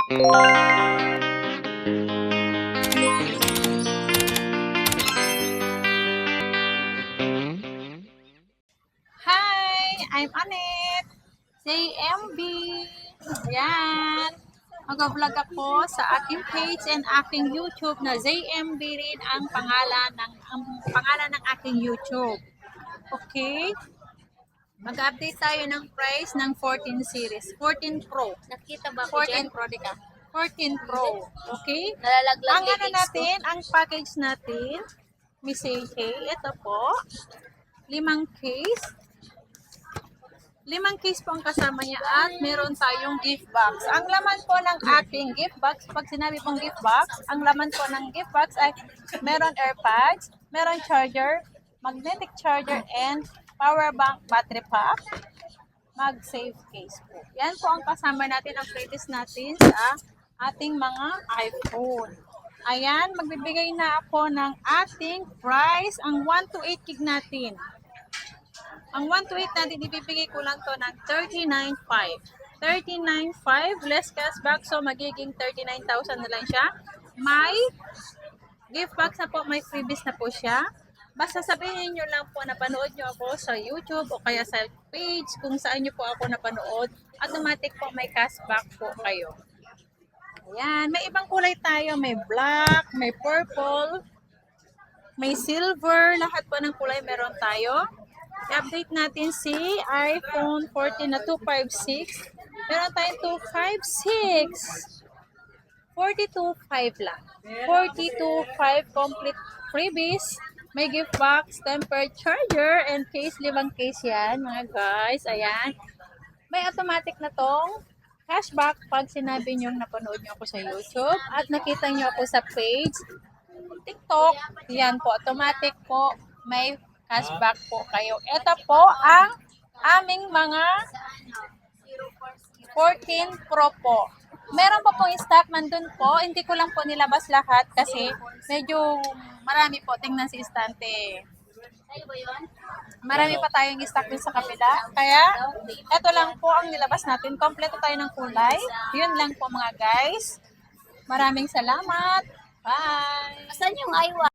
Hi! I'm Annette! JMB! Ayan! Mag-vlog ako sa aking page and aking YouTube na JMB rin ang pangalan ng aking YouTube. Okay? Mag-update tayo ng price ng 14 series. 14 Pro. Nakita ba ko 14 dyan? Pro, di ka? 14 Pro. Okay? Nalalaglag Ang yung ano case ko. natin, ang package natin, ito po, 5 case. 5 case po ang kasama niya at meron tayong gift box. Ang laman po ng ating gift box, pag sinabi pong gift box, ang laman po ng gift box ay meron AirPods, meron charger, magnetic charger, and power bank battery pack, mag-save case po. Yan po ang kasama natin, ang playlist natin sa ating mga iPhone. Ayan, magbibigay na ako ng ating price, ang 1 to 8 gig natin. Ang 1 to 8 natin, ibibigay ko lang to ng 39.5. 39.5 less cashback, so magiging 39,000 na lang siya. May gift box na po, may freebies na po siya. Basta sabihin nyo lang po, napanood nyo ako sa YouTube o kaya sa page kung saan nyo po ako napanood. Automatic po may cashback po kayo. Ayan, may ibang kulay tayo. May black, may purple, may silver. Lahat po ng kulay meron tayo. I-update natin si iPhone 14 na 256. Meron tayong 256. 42.5 lang. 42.5 complete freebies. May gift box, tempered charger, and case. 5 case yan, mga guys. Ayan. May automatic na tong cashback pag sinabi nyo napanood nyo ako sa YouTube at nakita nyo ako sa page, TikTok. Yan po, automatic po. May cashback po kayo. Ito po ang aming mga 14 Pro po. Meron pa pong stock man dun po. Hindi ko lang po nilabas lahat kasi medyo marami po. Tingnan si Istante. Marami pa tayong stock dun sa kapila. Kaya, ito lang po ang nilabas natin. Kompleto tayo ng kulay. Yun lang po mga guys. Maraming salamat. Bye! Saan yung iWatch?